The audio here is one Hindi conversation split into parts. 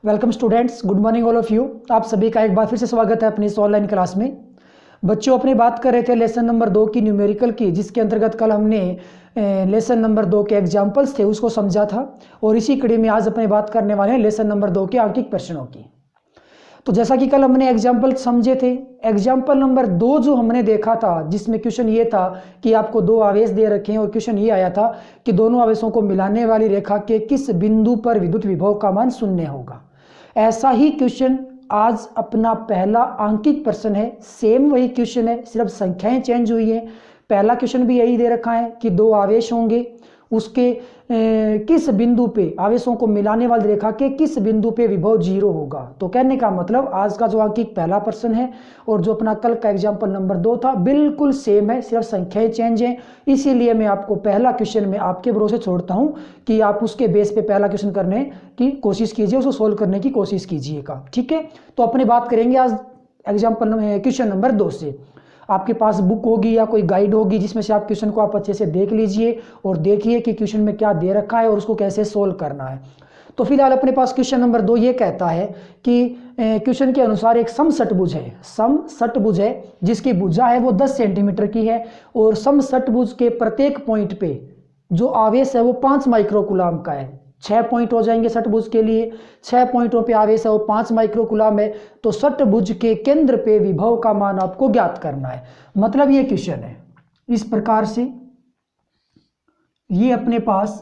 Welcome students, good morning all of you. आप सभी का एक बार फिर से स्वागत है अपनी इस ऑनलाइन क्लास में। बच्चों, अपनी बात कर रहे थे लेसन नंबर 2 की न्यूमेरिकल की, जिसके अंतर्गत कल हमने लेसन नंबर 2 के एग्जाम्पल्स थे उसको समझा था। और इसी कड़ी में आज अपनी बात करने वाले हैं लेसन नंबर 2 के आंकिक प्रश्नों की। तो जैसा कि कल हमने एग्जाम्पल समझे थे, एग्जाम्पल नंबर 2 जो हमने देखा था, जिसमें क्वेश्चन ये था कि आपको दो आवेश दे रखे हैं और क्वेश्चन ये आया था कि दोनों आवेशों को मिलाने वाली रेखा के किस बिंदु पर विद्युत विभव का मान शून्य होगा। ऐसा ही क्वेश्चन आज अपना पहला आंकिक प्रश्न है। सेम वही क्वेश्चन है, सिर्फ संख्याएं चेंज हुई है। पहला क्वेश्चन भी यही दे रखा है कि दो आवेश होंगे, उसके किस बिंदु पे आवेशों को मिलाने वाली रेखा के किस बिंदु पे विभव 0 होगा। तो कहने का मतलब आज का जो आंकिक पहला प्रश्न है और जो अपना कल का एग्जाम्पल नंबर 2 था बिल्कुल सेम है, सिर्फ संख्याएं चेंज हैं। इसीलिए मैं आपको पहला क्वेश्चन में आपके भरोसे छोड़ता हूं कि आप उसके बेस पे पहला क्वेश्चन करने की कोशिश कीजिए, उसको सोल्व करने की कोशिश कीजिएगा। ठीक है, तो अपनी बात करेंगे आज एग्जाम्पल क्वेश्चन नंबर 2 से। आपके पास बुक होगी या कोई गाइड होगी जिसमें से आप क्वेश्चन को आप अच्छे से देख लीजिए और देखिए कि क्वेश्चन में क्या दे रखा है और उसको कैसे सोल्व करना है। तो फिलहाल अपने पास क्वेश्चन नंबर 2 ये कहता है कि क्वेश्चन के अनुसार एक समषटभुज है, समषटभुज है जिसकी भुजा है वो 10 सेंटीमीटर की है और समषटभुज के प्रत्येक पॉइंट पे जो आवेश है वो 5 माइक्रोकूलाम का है। 6 पॉइंट हो जाएंगे षटभुज के लिए, 6 पॉइंटों पे आवेश है वो 5 माइक्रोकूलाम है। तो षटभुज के केंद्र पे विभव का मान आपको ज्ञात करना है। मतलब ये क्वेश्चन है इस प्रकार से, ये अपने पास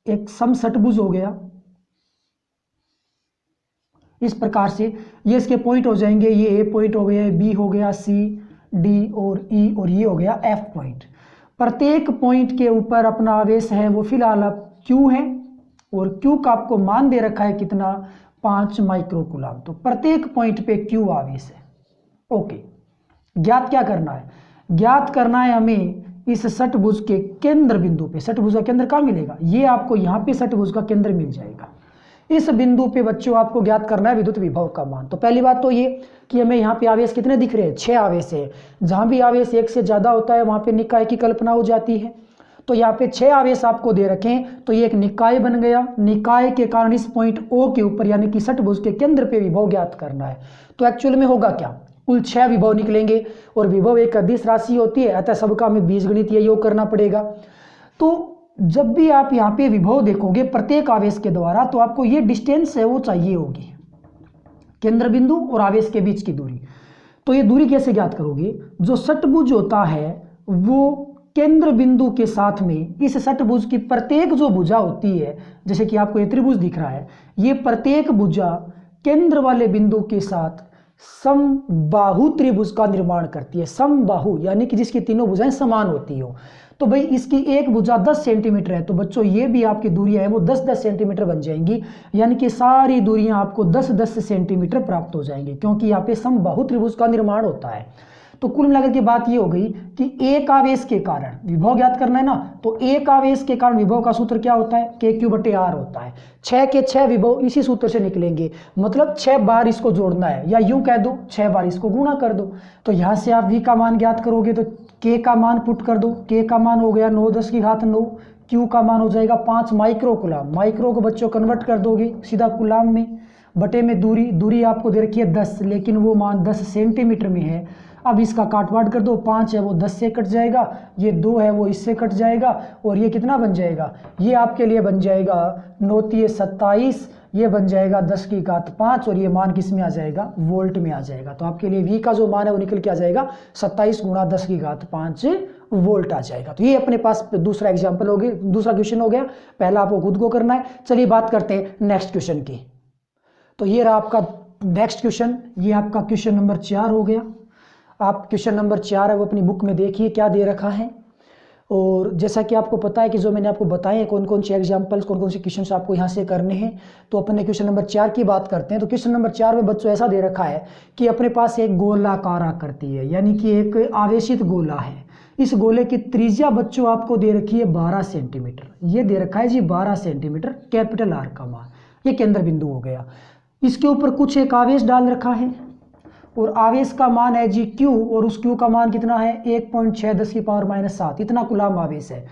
एक समषटभुज हो गया इस प्रकार से। ये इसके पॉइंट हो जाएंगे, ये ए पॉइंट हो गया, बी हो गया, सी, डी और ई और ये हो गया एफ पॉइंट। प्रत्येक पॉइंट के ऊपर अपना आवेश है वो फिलहाल क्यू है और Q का आपको मान दे रखा है कितना, 5 माइक्रोकूलाम। तो प्रत्येक पॉइंट पे Q आवेश है। ओके, ज्ञात क्या करना है, ज्ञात करना है हमें इस षटभुज के केंद्र बिंदु पे। षटभुज का केंद्र कहाँ मिलेगा, ये आपको यहाँ पे षटभुज का केंद्र मिल जाएगा। इस बिंदु पे बच्चों आपको ज्ञात करना है विद्युत विभव का मान। तो पहली बात तो ये कि हमें यहाँ पे आवेश कितने दिख रहे हैं, 6 आवेश है। जहां भी आवेश 1 से ज्यादा होता है वहां पे निकाय की कल्पना हो जाती है। तो यहाँ पे 6 आवेश आपको दे रखें तो ये एक निकाय बन गया। निकाय के कारण इस पॉइंट O के ऊपर यानी कि षटभुज के केंद्र पे विभव ज्ञात करना है। तो एक्चुअल में होगा क्या, कुल 6 विभव निकलेंगे और विभव एक अदिश राशि होती है, अतः सबका हमें बीजगणितीय योग करना पड़ेगा। तो जब भी आप यहाँ पे विभव देखोगे प्रत्येक आवेश के द्वारा तो आपको ये डिस्टेंस है वो चाहिए होगी, केंद्र बिंदु और आवेश के बीच की दूरी। तो ये दूरी कैसे ज्ञात करोगे, जो षटभुज होता है वो केंद्र बिंदु के साथ में इस षटभुज की प्रत्येक जो भुजा होती है, जैसे कि आपको ये त्रिभुज दिख रहा है, ये प्रत्येक भुजा केंद्र वाले बिंदु के साथ समबाहु त्रिभुज का निर्माण करती है। समबाहु यानी कि जिसकी तीनों भुजाएं समान होती हो। तो भाई इसकी एक भुजा 10 सेंटीमीटर है तो बच्चों ये भी आपकी दूरियां है वो 10-10 सेंटीमीटर बन जाएंगी, यानी कि सारी दूरियां आपको 10-10 सेंटीमीटर प्राप्त हो जाएंगी, क्योंकि यहाँ पे समबाहु त्रिभुज का निर्माण होता है। तो कुल मिलाकर के बात ये हो गई कि एक आवेश के कारण विभव ज्ञात करना है ना, तो एक आवेश के कारण विभव का सूत्र क्या होता है, KQ/R होता है। 6 के 6 विभव इसी सूत्र से निकलेंगे, मतलब 6 बार इसको जोड़ना है, या यूं कह दो 6 बार इसको गुणा कर दो। तो यहां से आप V का मान ज्ञात करोगे तो K का मान पुट कर दो, K का मान हो गया 9×10⁹, Q का मान हो जाएगा 5 माइक्रोकूलाम। माइक्रो को बच्चों कन्वर्ट कर दोगे सीधा कूलाम में, बटे में दूरी आपको दे रखी है 10, लेकिन वो मान 10 सेंटीमीटर में है। अब इसका काट बांट कर दो, 5 है वो 10 से कट जाएगा, ये 2 है वो इससे कट जाएगा और ये कितना बन जाएगा, ये आपके लिए बन जाएगा 9×3=27, ये बन जाएगा 10⁵5 और ये मान किस में आ जाएगा, वोल्ट में आ जाएगा। तो आपके लिए V का जो मान है वो निकल के आ जाएगा 27 × 10⁵5 वोल्ट आ जाएगा। तो ये अपने पास दूसरा एग्जाम्पल हो गया, दूसरा क्वेश्चन हो गया। पहला आपको खुद को करना है। चलिए बात करते हैं नेक्स्ट क्वेश्चन की। तो ये रहा आपका नेक्स्ट क्वेश्चन, ये आपका क्वेश्चन नंबर 4 हो गया। आप क्वेश्चन नंबर 4 है वो अपनी बुक में देखिए क्या दे रखा है। और जैसा कि आपको पता है कि जो मैंने आपको बताए हैं कौन कौन से एग्जाम्पल्स, कौन कौन से क्वेश्चंस आपको यहाँ से करने हैं। तो अपने क्वेश्चन नंबर 4 की बात करते हैं। तो क्वेश्चन नंबर 4 में बच्चों ऐसा दे रखा है कि अपने पास एक गोलाकार आकृति है, यानी कि एक आवेशित गोला है। इस गोले की त्रिज्या बच्चों आपको दे रखी है 12 सेंटीमीटर। ये दे रखा है जी 12 सेंटीमीटर, कैपिटल R का मान, ये केंद्र बिंदु हो गया। इसके ऊपर कुछ एक आवेश डाल रखा है और आवेश का मान है जी Q और उस Q का मान कितना है 1.6×10⁻⁷, इतना कूलाम आवेश है।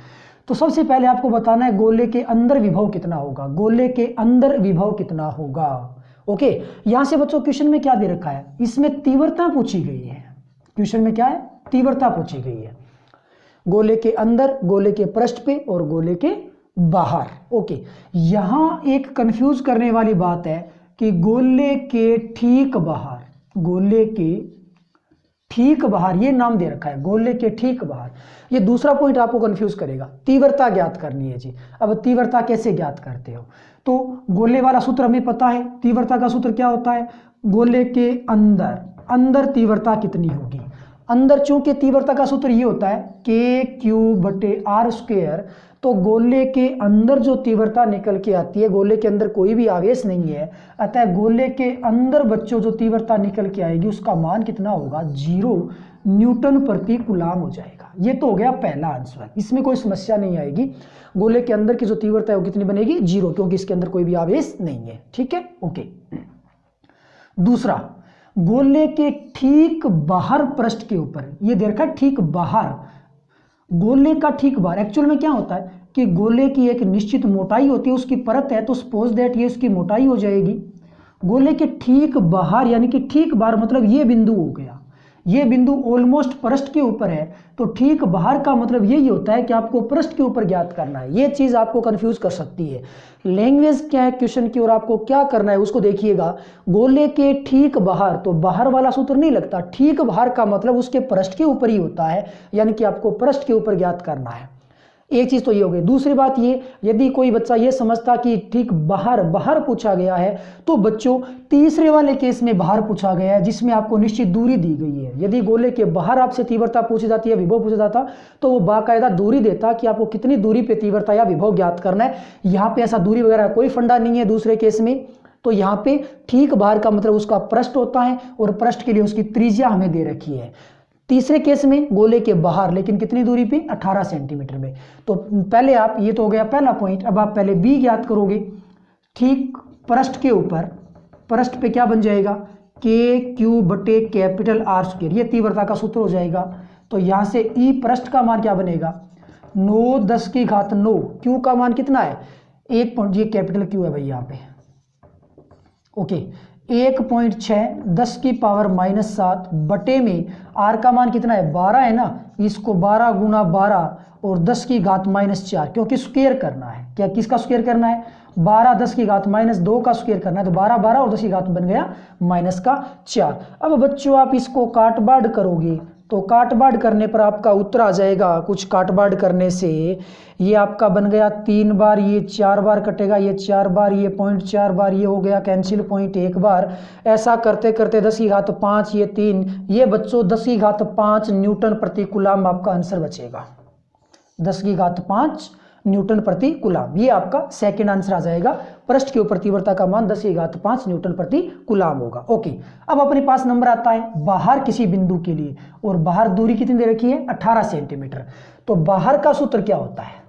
तो सबसे पहले आपको बताना है गोले के अंदर विभव कितना होगा, गोले के अंदर विभव कितना होगा। ओके, यहां से बच्चों क्वेश्चन में क्या दे रखा है, इसमें तीव्रता पूछी गई है। क्वेश्चन में क्या है, तीव्रता पूछी गई है, गोले के अंदर, गोले के पृष्ठ पे और गोले के बाहर। ओके, यहां एक कंफ्यूज करने वाली बात है कि गोले के ठीक बाहर, गोले के ठीक बाहर, ये नाम दे रखा है गोले के ठीक बाहर। ये दूसरा पॉइंट आपको कंफ्यूज करेगा। तीव्रता ज्ञात करनी है जी। अब तीव्रता कैसे ज्ञात करते हो, तो गोले वाला सूत्र हमें पता है। तीव्रता का सूत्र क्या होता है, गोले के अंदर, अंदर तीव्रता कितनी होगी, अंदर चूंकि तीव्रता का सूत्र ये होता है के क्यू बटे आर स्क्वायर, तो गोले के अंदर जो तीव्रता निकल के आती है, गोले के अंदर कोई भी आवेश नहीं है, अतः गोले के अंदर बच्चों जो तीव्रता निकल के आएगी उसका मान कितना होगा, 0 न्यूटन प्रति कूलाम हो जाएगा। ये तो हो गया पहला आंसर, इसमें कोई समस्या नहीं आएगी। गोले के अंदर की जो तीव्रता है वो कितनी बनेगी, 0, क्योंकि इसके अंदर कोई भी आवेश नहीं है। ठीक है, ओके। दूसरा, गोले के ठीक बाहर पृष्ठ के ऊपर, ये दे रखा है ठीक बाहर, गोले का ठीक बाहर। एक्चुअल में क्या होता है कि गोले की एक निश्चित मोटाई होती है, उसकी परत है, तो सपोज दैट ये उसकी मोटाई हो जाएगी। गोले के ठीक बाहर यानी कि ठीक बाहर मतलब ये बिंदु हो गया, ये बिंदु ऑलमोस्ट पृष्ठ के ऊपर है, तो ठीक बाहर का मतलब यही होता है कि आपको पृष्ठ के ऊपर ज्ञात करना है। ये चीज आपको कंफ्यूज कर सकती है। लैंग्वेज क्या है क्वेश्चन की और आपको क्या करना है उसको देखिएगा। गोले के ठीक बाहर, तो बाहर वाला सूत्र नहीं लगता, ठीक बाहर का मतलब उसके पृष्ठ के ऊपर ही होता है, यानी कि आपको पृष्ठ के ऊपर ज्ञात करना है। एक चीज तो ये हो गई। दूसरी बात ये, यदि कोई बच्चा ये समझता कि ठीक बाहर बाहर पूछा गया है, तो बच्चों तीसरे वाले केस में बाहर पूछा गया है जिसमें आपको निश्चित दूरी दी गई है। यदि गोले के बाहर आपसे तीव्रता पूछी जाती है, विभव पूछा जाता, तो वो बाकायदा दूरी देता कि आपको कितनी दूरी पे तीव्रता या विभव ज्ञात करना है। यहाँ पे ऐसा दूरी वगैरह कोई फंडा नहीं है दूसरे केस में। तो यहाँ पे ठीक बाहर का मतलब उसका पृष्ठ होता है और पृष्ठ के लिए उसकी त्रिज्या हमें दे रखी है। तीसरे केस में गोले के बाहर, लेकिन कितनी दूरी पे, 18 सेंटीमीटर में। तो पहले आप, ये तो हो गया पहला पॉइंट। अब आप पहले बी ज्ञात करोगे। ठीक पृष्ठ के ऊपर, पृष्ठ पे क्या बन जाएगा, के क्यू बटे कैपिटल आर स्क्वायर, ये तीव्रता का सूत्र हो जाएगा। तो यहां से ई पृष्ठ का मान क्या बनेगा, 9 10 की घात 9। क्यू का मान कितना है, 1 पॉइंट, ये कैपिटल क्यू है भाई यहाँ पे। ओके, 1.6 10 की पावर -7 बटे में आर का मान कितना है, 12 है ना, इसको 12 गुना 12 और 10 की घात -4, क्योंकि स्क्वायर करना है। क्या किसका स्क्वायर करना है, 12 10 की घात -2 का स्क्वायर करना है। तो 12 12 और 10 की घात बन गया -4। अब बच्चों आप इसको काट बाड़ करोगे, तो काट बाड़ करने पर आपका उत्तर आ जाएगा। कुछ काट बाड़ करने से ये आपका बन गया 3 बार, ये 4 बार कटेगा, ये 4 बार, ये पॉइंट 4 बार, ये हो गया कैंसिल पॉइंट 1 बार। ऐसा करते करते 10 की घात 5, ये 3, ये बच्चों 10 की घात 5 न्यूटन प्रति कूलाम आपका आंसर बचेगा। 10 की घात 5 न्यूटन प्रति कूलाम, ये आपका सेकंड आंसर आ जाएगा। पृष्ठ के ऊपर तीव्रता का मान 10 की घात 5 न्यूटन प्रति कूलाम होगा। ओके, अब अपने पास नंबर आता है बाहर किसी बिंदु के लिए, और बाहर दूरी कितनी दे रखी है, 18 सेंटीमीटर। तो बाहर का सूत्र क्या होता है,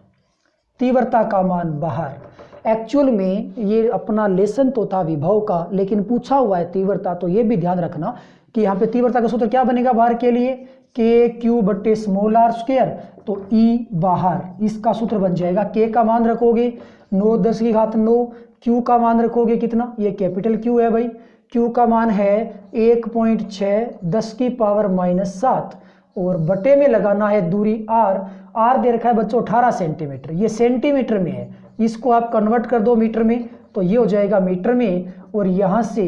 तीव्रता का मान बाहर। एक्चुअल में ये अपना लेसन तो था विभव का, लेकिन पूछा हुआ है तीव्रता, तो ये भी ध्यान रखना कि यहाँ पे तीव्रता का सूत्र क्या बनेगा बाहर के लिए, के क्यू बटे स्मॉल आर स्क्वायर। तो ई बाहर, इसका सूत्र बन जाएगा, के का मान रखोगे 9 10 की घात 9, क्यू का मान रखोगे कितना, ये कैपिटल क्यू है भाई, क्यू का मान है 1.6 10 की पावर -7 और बटे में लगाना है दूरी आर। आर दे रखा है बच्चों 18 सेंटीमीटर, ये सेंटीमीटर में है, इसको आप कन्वर्ट कर दो मीटर में, तो ये हो जाएगा मीटर में। और यहाँ से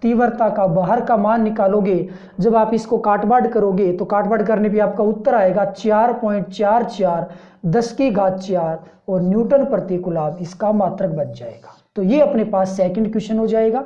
तीव्रता का बाहर का मान निकालोगे, जब आप इसको काटबाड़ करोगे तो काटबाड़ करने पे आपका उत्तर आएगा 4.44 10 की घात 4 और न्यूटन प्रति कूलाम इसका मात्रक बन जाएगा। तो ये अपने पास सेकंड क्वेश्चन हो जाएगा,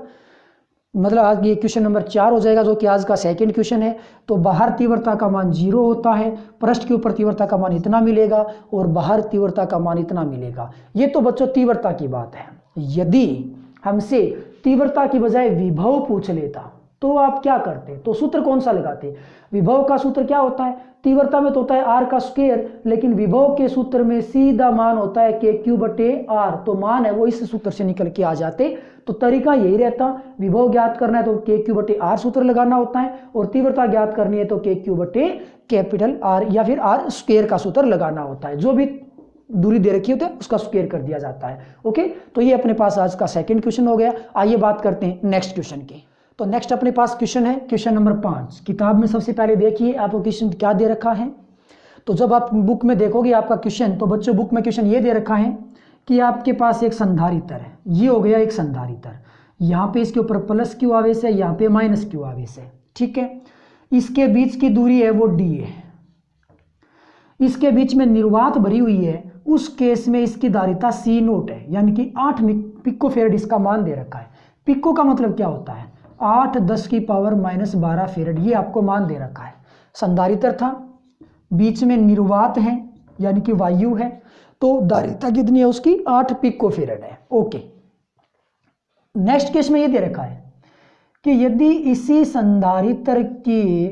मतलब आज ये क्वेश्चन नंबर 4 हो जाएगा, जो कि आज का सेकंड क्वेश्चन है। तो बाहर तीव्रता का मान 0 होता है, पृष्ठ के ऊपर तीव्रता का मान इतना मिलेगा और बाहर तीव्रता का मान इतना मिलेगा। ये तो बच्चों तीव्रता की बात है। यदि हमसे तीव्रता की बजाय विभव पूछ लेता तो आप क्या करते, तो सूत्र कौन सा लगाते। विभव का सूत्र क्या होता है, तीव्रता में तो होता है आर का स्क्वायर, लेकिन विभव के सूत्र में सीधा मान होता है के क्यू बटे आर, तो मान है वो इस सूत्र से निकल के आ जाते। तो तरीका यही रहता, विभव ज्ञात करना है तो के क्यू बटे आर सूत्र लगाना होता है, और तीव्रता ज्ञात करनी है तो के क्यू बटे कैपिटल आर या फिर आर स्क्वायर का सूत्र लगाना होता है। जो भी दूरी दे रखी होती है उसका स्क्वायर कर दिया जाता है। ओके, तो ये अपने पास आज का सेकंड क्वेश्चन हो गया। आइए बात करते हैं नेक्स्ट क्वेश्चन की। तो नेक्स्ट अपने पास क्वेश्चन है क्वेश्चन नंबर 5। किताब में सबसे पहले देखिए आपको क्वेश्चन क्या दे रखा है। तो जब आप बुक में देखोगे आपका क्वेश्चन, तो बच्चों बुक में क्वेश्चन ये दे रखा है कि आपके पास एक संधारित्र है, ये हो गया एक संधारित्र, यहाँ पे इसके ऊपर प्लस क्यू आवेश है, यहाँ पे माइनस क्यू आवेश है, ठीक है। इसके बीच की दूरी है वो डी है, इसके बीच में निर्वात भरी हुई है, उस केस में इसकी धारिता सी नोट है, यानी कि 8 पिको फेरड इसका मान दे रखा है। पिको का मतलब क्या होता है, 8×10⁻12 फेरड, ये आपको मान दे रखा है। संधारित्र था, बीच में निर्वात है यानी कि वायु है, तो धारिता कितनी है उसकी 8 पिको फेरड है। ओके, नेक्स्ट केस में ये दे रखा है कि यदि इसी संधारित्र की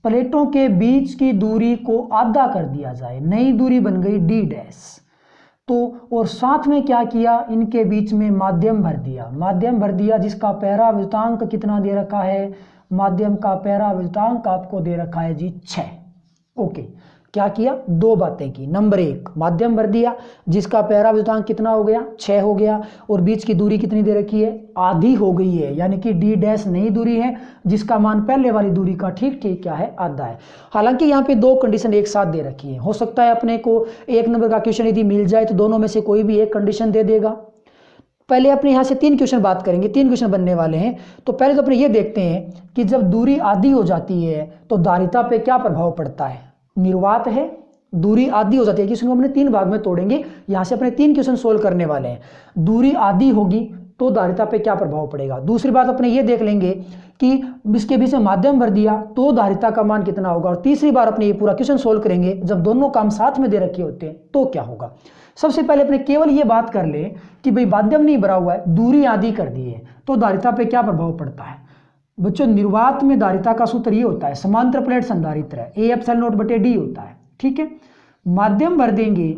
प्लेटों के बीच की दूरी को आधा कर दिया जाए, नई दूरी बन गई डी डैश, तो और साथ में क्या किया, इनके बीच में माध्यम भर दिया, माध्यम भर दिया जिसका पैरावृतांक कितना दे रखा है, माध्यम का पैरावृतांक आपको दे रखा है जी 6। ओके, क्या किया, दो बातें की। नंबर 1, माध्यम भर दिया जिसका पैरावृतांक कितना हो गया 6 हो गया, और बीच की दूरी कितनी दे रखी है, आधी हो गई है, यानी कि डी डैश नई दूरी है जिसका मान पहले वाली दूरी का ठीक ठीक क्या है, आधा है। हालांकि यहाँ पे दो कंडीशन एक साथ दे रखी है, हो सकता है अपने को 1 नंबर का क्वेश्चन यदि मिल जाए तो दोनों में से कोई भी एक कंडीशन दे देगा। पहले अपने यहाँ से 3 क्वेश्चन बात करेंगे, 3 क्वेश्चन बनने वाले हैं। तो पहले तो अपने ये देखते हैं कि जब दूरी आधी हो जाती है तो धारिता पे क्या प्रभाव पड़ता है। निर्वात है, दूरी आधी हो जाती है, क्वेश्चन को अपने 3 भाग में तोड़ेंगे, यहाँ से अपने 3 क्वेश्चन सोल्व करने वाले हैं। दूरी आधी होगी तो धारिता पे क्या प्रभाव पड़ेगा। दूसरी बात अपने ये देख लेंगे कि इसके बीच में माध्यम भर दिया तो धारिता का मान कितना होगा। और तीसरी बार अपने ये पूरा क्वेश्चन सोल्व करेंगे जब दोनों काम साथ में दे रखे होते हैं तो क्या होगा। सबसे पहले अपने केवल ये बात कर ले कि भाई माध्यम नहीं भरा हुआ है, दूरी आधी कर दी है तो धारिता पे क्या प्रभाव पड़ता है। बच्चों निर्वात में धारिता का सूत्र ये होता है, समांतर प्लेट संधारित्र है, ए एप्सिलॉन नॉट बटे डी होता है, ठीक है। माध्यम भर देंगे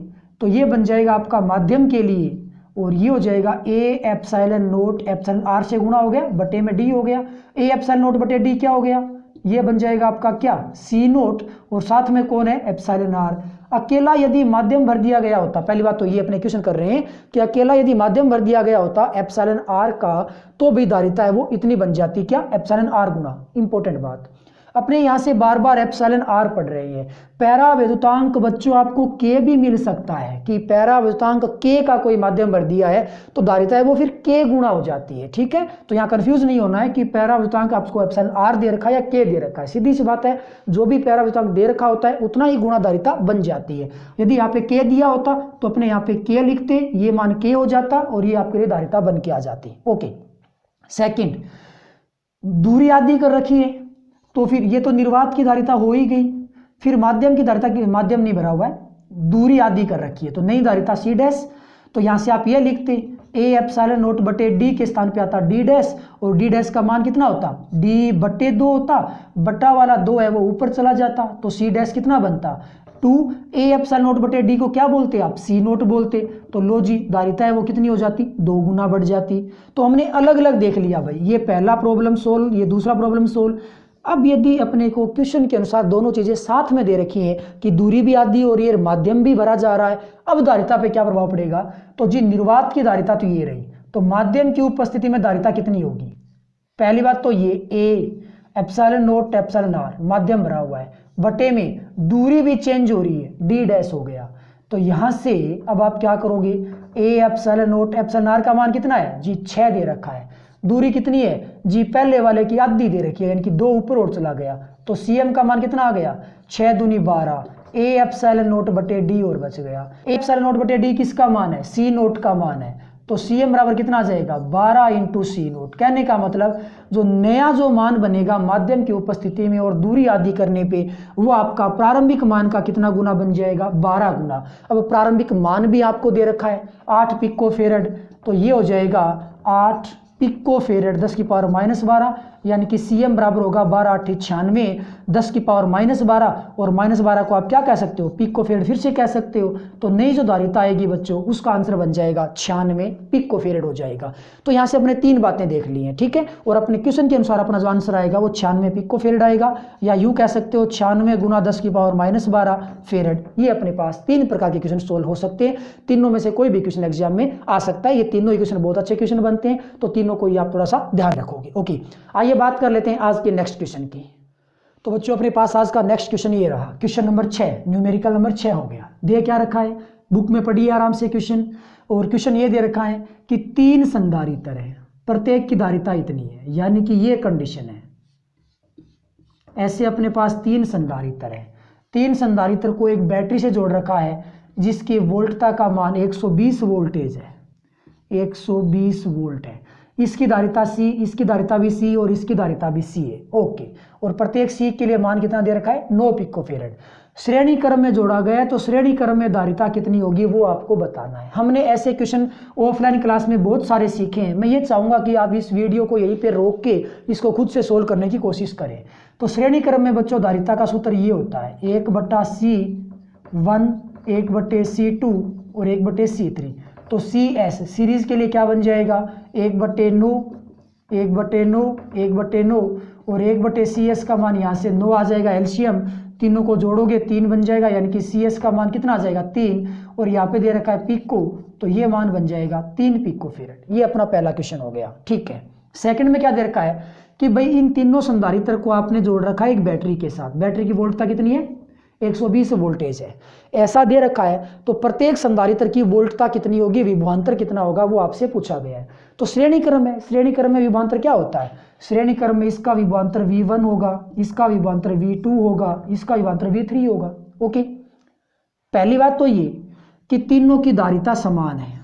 तो ये बन जाएगा आपका माध्यम के लिए, और ये हो जाएगा A epsilon naught epsilon R से गुणा हो गया बटे में डी हो गया, ए एप्सिलॉन नोट बटे डी क्या हो गया, ये बन जाएगा आपका क्या सी नोट, और साथ में कौन है एप्सिलॉन आर। अकेला यदि माध्यम भर दिया गया होता, पहली बात तो ये अपने क्वेश्चन कर रहे हैं कि अकेला यदि माध्यम भर दिया गया होता एप्सिलॉन आर का, तो भी धारिता है वो इतनी बन जाती, क्या एप्सिलॉन आर गुना। इंपॉर्टेंट बात, अपने यहाँ से बार बार एप्सिलॉन आर पढ़ रहे हैं। पैरावैद्युतांक बच्चों आपको के भी मिल सकता है कि पैरावैद्युतांक के का कोई माध्यम भर दिया है तो धारिता है वो फिर के गुणा हो जाती है, ठीक है। तो यहाँ कंफ्यूज नहीं होना है कि पैरावैद्युतांक आपको एप्सिलॉन आर दे रखा है या के दे रखा है, सीधी सी बात है, जो भी पैरावैद्युतांक दे रखा होता है उतना ही गुणा धारिता बन जाती है। यदि यहाँ पे के दिया होता तो अपने यहाँ पे के लिखते, ये मान के हो जाता और ये आपके लिए धारिता बन के आ जाती। ओके, सेकेंड, दूरी आधी कर रखी है तो फिर ये तो निर्वात की धारिता हो ही गई, फिर माध्यम की धारिता की, माध्यम नहीं भरा हुआ है, दूरी आधी कर रखी है तो नई धारिता सी डैश। तो यहाँ से आप ये लिखते ए एप्सिलॉन नोट बटे डी के स्थान पे आता डी डैश, और डी डैश का मान कितना होता डी बटे 2 होता, बटा वाला 2 है वो ऊपर चला जाता, तो सी डैश कितना बनता 2। ए एप्सिलॉन नोट बटे डी को क्या बोलते आप सी नोट बोलते, तो लो जी धारिता है वो कितनी हो जाती 2 गुना बढ़ जाती। तो हमने अलग अलग देख लिया भाई, ये पहला प्रॉब्लम सोल्व, ये दूसरा प्रॉब्लम सोल्व। अब यदि अपने को क्वेश्चन के अनुसार दोनों चीजें साथ में दे रखी हैं कि दूरी भी आधी हो रही है, माध्यम भी भरा जा रहा है, अब धारिता पे क्या प्रभाव पड़ेगा। तो जी निर्वात की धारिता तो ये रही, तो माध्यम की उपस्थिति में धारिता कितनी होगी। पहली बात तो ये A epsilon naught epsilon R माध्यम भरा हुआ है, बटे में दूरी भी चेंज हो रही है डी डैश हो गया। तो यहां से अब आप क्या करोगे, A epsilon naught epsilon R का मान कितना है जी 6 दे रखा है, दूरी कितनी है जी पहले वाले की आधी दे रखी है, यानी कि 2 ऊपर और चला गया, तो सीएम का मान कितना आ गया 6 दूनी 12, ए एप्सिलॉन नोट बटे डी और बच गया। ए एप्सिलॉन नोट बटे डी किसका मान है सी नोट का मान है, तो सीएम बराबर कितना आ जाएगा 12 इंटू सी नोट। कहने का मतलब जो नया जो मान बनेगा माध्यम की उपस्थिति में और दूरी आधी करने पे, वो आपका प्रारंभिक मान का कितना गुना बन जाएगा 12 गुना। अब प्रारंभिक मान भी आपको दे रखा है 8 पिको फेरड, तो ये हो जाएगा 8 पिको फेरेड 10⁻⁻12, यानी कि Cm बराबर होगा 12×8 = 96, 10⁻⁻12, और -12 को आप क्या कह सकते हो, पिको फेरेड फिर से कह सकते हो। तो नई जो धारिता आएगी बच्चों, उसका आंसर बन जाएगा 96 पिको फेरेड हो जाएगा। तो यहाँ से अपने 3 बातें देख ली हैं, ठीक है। और अपने क्वेश्चन के अनुसार अपना जो आंसर आएगा वो 96 पिको फेरेड आएगा, या यूँ कह सकते हो 96 × 10⁻⁻12 फेरेड। ये अपने पास 3 प्रकार के क्वेश्चन सोल्व हो सकते हैं। तीनों में से कोई भी क्वेश्चन एग्जाम में आ सकता है। ये तीनों ही क्वेश्चन बहुत अच्छे क्वेश्चन बनते हैं, तो तीनों को ही आप थोड़ा सा ध्यान रखोगे। ओके, आइए बात कर लेते हैं आज के नेक्स्ट क्वेश्चन की। तो बच्चों अपने पास आज का नेक्स्ट क्वेश्चन ये रहा, क्वेश्चन नंबर 6, न्यूमेरिकल नंबर 6 हो गया। दे क्या रखा है, बुक में पढ़िए आराम से क्वेश्चन। और क्वेश्चन ये दे रखा है कि 3 संधारित्र है, प्रत्येक की धारिता इतनी है, यानी कि ये कंडीशन है। ऐसे अपने पास 3 संधारित्र है, 3 संधारित्र को एक बैटरी से जोड़ रखा है, जिसकी वोल्टता का मान 120 वोल्टेज है, 120 वोल्ट है। इसकी धारिता C, इसकी धारिता भी C और इसकी धारिता भी C है। ओके, और प्रत्येक C के लिए मान कितना दे रखा है, 9 पिको फेरेड। श्रेणी क्रम में जोड़ा गया है, तो श्रेणी क्रम में धारिता कितनी होगी वो आपको बताना है। हमने ऐसे क्वेश्चन ऑफलाइन क्लास में बहुत सारे सीखे हैं। मैं ये चाहूँगा कि आप इस वीडियो को यहीं पे रोक के इसको खुद से सोल्व करने की कोशिश करें। तो श्रेणी क्रम में बच्चों धारिता का सूत्र ये होता है 1/C1, 1/C2 और 1/C3। तो CS सीरीज के लिए क्या बन जाएगा, 1/9, 1/9, 1/9 और 1/CS का मान यहाँ से 9 आ जाएगा। एलसीएम तीनों को जोड़ोगे 3 बन जाएगा, यानी कि CS का मान कितना आ जाएगा 3, और यहाँ पे दे रखा है पिको, तो ये मान बन जाएगा 3 पिको फेरेड। ये अपना पहला क्वेश्चन हो गया, ठीक है। सेकंड में क्या दे रखा है कि भाई इन तीनों संधारित्र को आपने जोड़ रखा है एक बैटरी के साथ। बैटरी की वोल्टता कितनी है, 120 वोल्टेज है, ऐसा दे रखा है। तो प्रत्येक संधारित्र की वोल्टता कितनी होगी, विभवांतर कितना होगा, वो आपसे पूछा गया है। तो श्रेणी क्रम है, श्रेणी क्रम में विभवांतर क्या होता है, श्रेणी क्रम में इसका विभवांतर V1 होगा, इसका विभवांतर V2 होगा, इसका विभवांतर V3 होगा। ओके, पहली बात तो ये कि तीनों की धारिता समान है।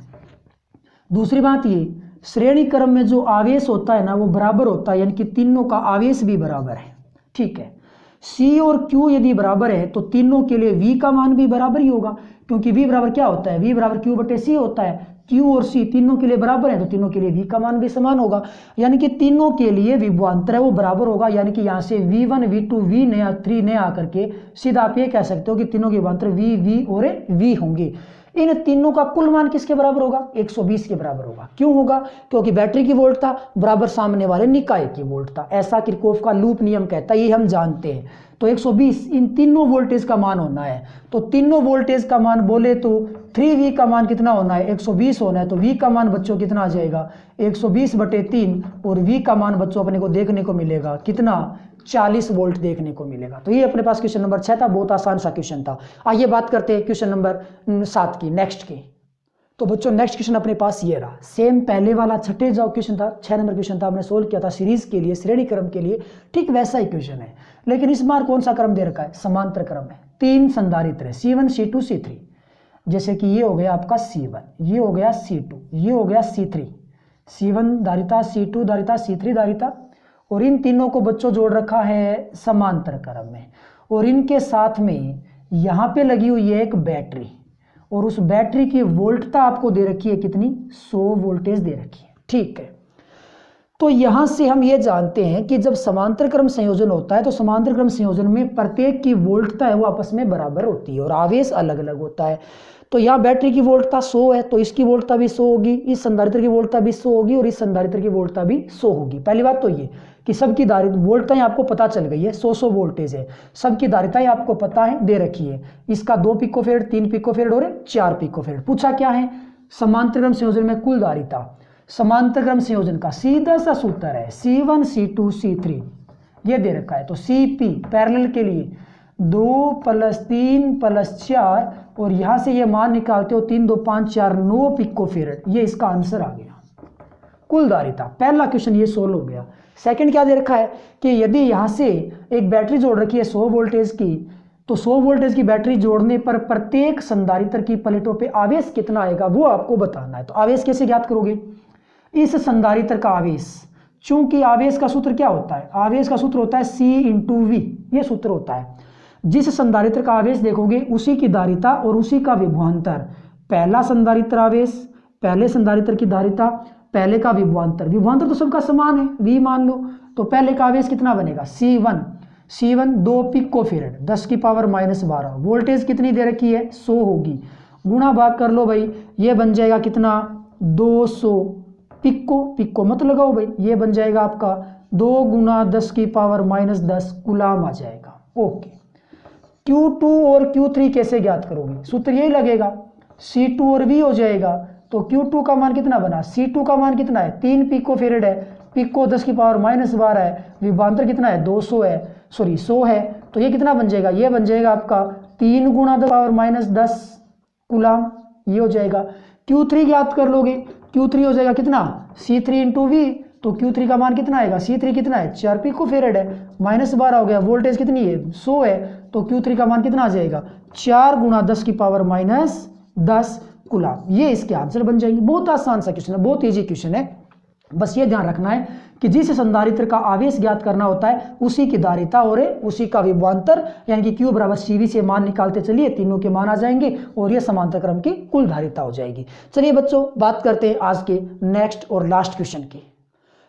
दूसरी बात ये, श्रेणी क्रम में जो आवेश होता है ना वो बराबर होता है, यानी कि तीनों का आवेश भी बराबर है, ठीक है। C और Q यदि बराबर है तो तीनों के लिए V का मान भी बराबर ही होगा, क्योंकि V बराबर क्या होता है, V बराबर Q/C होता है। Q और C तीनों के लिए बराबर है, तो तीनों के लिए V का मान भी समान होगा, यानी कि तीनों के लिए विभवांतर है वो बराबर होगा। यानी कि यहाँ से V1, V2, V नया 3 नया आकर के सीधा आप ये कह सकते हो कि तीनों के विभवांतर V और V होंगे। इन तीनों का कुल मान किसके बराबर होगा, 120 के बराबर होगा। क्यों होगा, क्योंकि बैटरी की वोल्टता बराबर सामने वाले निकाय की वोल्टता, ऐसा किरचॉफ का लूप नियम कहता है, ये हम जानते हैं। तो 120 इन तीनों वोल्टेज का मान होना है। तो तीनों वोल्टेज का मान बोले तो 3V का मान कितना होना है, 120 होना है। तो V का मान बच्चों कितना आ जाएगा, 120/3, और V का मान बच्चों अपने को देखने को मिलेगा कितना, 40 वोल्ट देखने को मिलेगा। तो ये अपने पास क्वेश्चन नंबर 6 था, बहुत आसान सा क्वेश्चन था। आइए बात करते हैं क्वेश्चन नंबर 7 की, नेक्स्ट की। तो बच्चों नेक्स्ट क्वेश्चन अपने पास ये रहा, सेम पहले वाला छठे जो क्वेश्चन था, 6 नंबर क्वेश्चन था, हमने सोल्व किया था सीरीज के लिए, श्रेणी क्रम के लिए, ठीक वैसा ही क्वेश्चन है। लेकिन इस बार कौन सा क्रम दे रखा है, समांतर क्रम है। 3 संधारित्र है, C1, C2, C3। जैसे कि ये हो गया आपका C1, ये हो गया C2, ये हो गया C3। C1 धारिता, C2 धारिता, C3 धारिता, और इन तीनों को बच्चों जोड़ रखा है समांतर क्रम में। और इनके साथ में यहाँ पे लगी हुई है एक बैटरी, और उस बैटरी की वोल्टता आपको दे रखी है कितनी, 100 वोल्टेज दे रखी है, ठीक है। तो यहाँ से हम ये जानते हैं कि जब समांतर क्रम संयोजन होता है तो समांतर क्रम संयोजन में प्रत्येक की वोल्टता है वो आपस में बराबर होती है और आवेश अलग अलग होता है। तो यहाँ बैटरी की वोल्टता 100 है, तो इसकी वोल्टता भी 100 होगी, इस संधारित्र की वोल्टता भी 100 होगी, और इस संधारित्र की वोल्टता भी 100 होगी। पहली बात तो ये कि सबकी वोल्टताएं आपको पता चल गई है, 100 वोल्टेज है, सबकी धारिताएं आपको पता है, दे रखी है। इसका 2 पिको फेरेड, 3 पिको फेरेड और 4 पिको फेरेड। पूछा क्या है, समांतर क्रम संयोजन में कुल धारिता। समांतर क्रम संयोजन का सीधा सा सूत्र है C1, C2, C3, ये दे रखा है। तो CP पैरेलल के लिए 2 + 3 + 4, और यहाँ से ये मान निकालते हो 3, 2, 5, 4, 9 पिको फेरेड। ये इसका आंसर आ गया, कुल धारिता। पहला क्वेश्चन ये सोल्व हो गया। सेकंड क्या दे रखा है कि यदि यहाँ से एक बैटरी जोड़ रखी है 100 वोल्टेज की, तो 100 वोल्टेज की बैटरी जोड़ने पर प्रत्येक संधारित्र की प्लेटों पे आवेश कितना आएगा वो आपको बताना है। तो आवेश कैसे ज्ञात करोगे, इस संधारित्र का आवेश, चूंकि आवेश का सूत्र क्या होता है, आवेश का सूत्र होता है C/V, ये सूत्र होता है। जिस संधारित्र का आवेश देखोगे उसी की धारिता और उसी का विभवांतर। पहला संधारित्र आवेश, पहले संधारित्र की धारिता, पहले का विभवांतर, विभवांतर तो सबका समान है v मान लो, तो पहले का आवेश कितना बनेगा C1 2 पिको फेरेड 10 की पावर -12, वोल्टेज कितनी दे रखी है 100 होगी, गुणा भाग कर लो भाई, ये बन जाएगा कितना 200 पिको मत लगाओ भाई, ये बन जाएगा आपका 2 गुना 10 की पावर -10 गुलाम आ जाएगा। ओके, Q2 और Q3 कैसे ज्ञात करोगे, सूत्र यही लगेगा, C2 और V हो जाएगा, तो Q2 का मान कितना बना, C2 का मान कितना है 3 पिको फेरेड है, पिको 10 की पावर -12 है, विभवांतर कितना है 200 है, सॉरी 100 है, तो ये कितना बन जाएगा, ये बन जाएगा आपका 3 गुना 10 पावर -10 गुलाम, ये हो जाएगा। Q3 ज्ञात कर लोगे, Q3 हो जाएगा कितना C3 इंटू V, तो Q3 का मान कितना आएगा, C3 कितना है 4 पिको फेरेड है, -12 हो गया, वोल्टेज कितनी है 100 है, तो Q3 का मान कितना आ जाएगा 4 गुना 10 की पावर -10 गुलाम। ये इसके आंसर बन जाएंगे। बहुत आसान सा क्वेश्चन है, बहुत ईजी क्वेश्चन है, बस ये ध्यान रखना है कि जिस संधारित्र का आवेश ज्ञात करना होता है उसी की धारिता और उसी का विभवांतर यानी कि Q बराबर CV से मान निकालते चलिए, तीनों के मान आ जाएंगे और ये समांतर क्रम की कुल धारिता हो जाएगी। चलिए बच्चों बात करते हैं आज के नेक्स्ट और लास्ट क्वेश्चन की।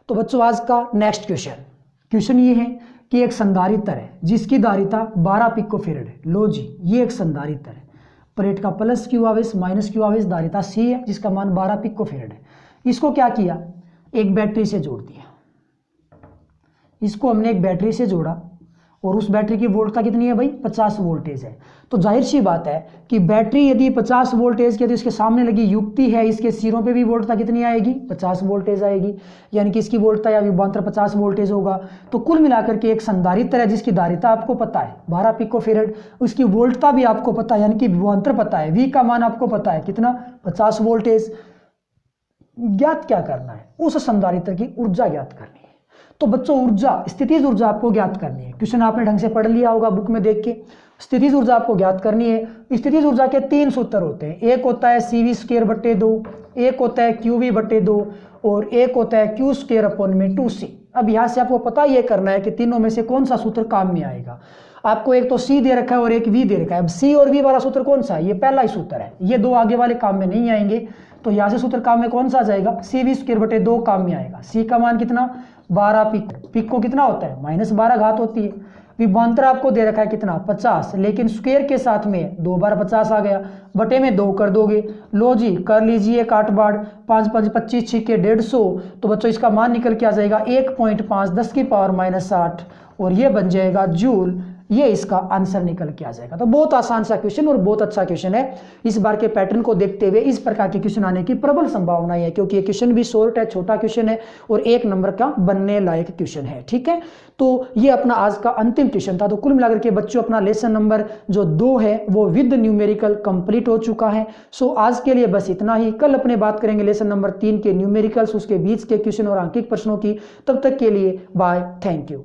तो बच्चों आज का नेक्स्ट क्वेश्चन ये है कि एक संधारित्र है जिसकी धारिता 12 पिको फेरेड है। लो जी, ये एक संधारित्र है, प्लेट का प्लस Q आवेश माइनस Q आवेश, धारिता C है जिसका मान 12 पिको फेरेड है। इसको क्या किया, एक बैटरी से जोड़ दिया, इसको हमने एक बैटरी से जोड़ा और उस बैटरी की वोल्टता कितनी है भाई 50 वोल्टेज है। तो जाहिर सी बात है कि बैटरी यदि 50 वोल्टेज की, तो इसके सामने लगी युक्ति है, इसके सिरों पे भी वोल्टता कितनी आएगी 50 वोल्टेज आएगी, यानी कि इसकी वोल्टता या विभवांतर 50 वोल्टेज होगा। तो कुल मिलाकर के एक संधारित्र है जिसकी धारिता आपको पता है 12 पिको फेरेड, उसकी वोल्टता भी आपको पता है यानी कि विभवांतर पता है, V का मान आपको पता है कितना 50 वोल्टेज। ज्ञात क्या करना है, उस संधारित्र की ऊर्जा ज्ञात करनी है। तो बच्चों ऊर्जा, स्थितिज ऊर्जा आपको ज्ञात करनी है। क्वेश्चन आपने ढंग से पढ़ लिया होगा बुक में देख के। स्थितिज ऊर्जा आपको ज्ञात करनी है। स्थितिज ऊर्जा के 3 सूत्र होते हैं, एक होता है CV²/2, एक होता है QV/2 और एक होता है Q²/2C। अब यहाँ से आपको पता ये करना है कि तीनों में से कौन सा सूत्र काम में आएगा। आपको एक तो C दे रखा है और एक V दे रखा है। अब C और V वाला सूत्र कौन सा है, ये पहला ही सूत्र है, ये दो आगे वाले काम में नहीं आएंगे। तो यहाँ से सूत्र काम में कौन सा आ जाएगा, CV²/2 काम में आएगा। C का मान कितना 12 पिको कितना होता है -12 घात होती है। विभवांतर आपको दे रखा है कितना 50, लेकिन स्क्वायर के साथ में 2 बार 50 आ गया, बटे में 2 कर दोगे। लो जी कर लीजिए काट बाढ़, 5 5 25 छिके 150, तो बच्चों इसका मान निकल के आ जाएगा 1.5 10 की पावर -8 और ये बन जाएगा जूल। ये इसका आंसर निकल के आ जाएगा। तो बहुत आसान सा क्वेश्चन और बहुत अच्छा क्वेश्चन है। इस बार के पैटर्न को देखते हुए इस प्रकार के क्वेश्चन आने की प्रबल संभावना है, क्योंकि ये क्वेश्चन भी शॉर्ट है, छोटा क्वेश्चन है और 1 नंबर का बनने लायक क्वेश्चन है। ठीक है, तो ये अपना आज का अंतिम क्वेश्चन था। तो कुल मिलाकर के बच्चों अपना लेसन नंबर जो 2 है वो विद न्यूमेरिकल कंप्लीट हो चुका है। सो आज के लिए बस इतना ही। कल अपने बात करेंगे लेसन नंबर 3 के न्यूमेरिकल्स, उसके बीच के क्वेश्चन और अंकित प्रश्नों की। तब तक के लिए बाय, थैंक यू।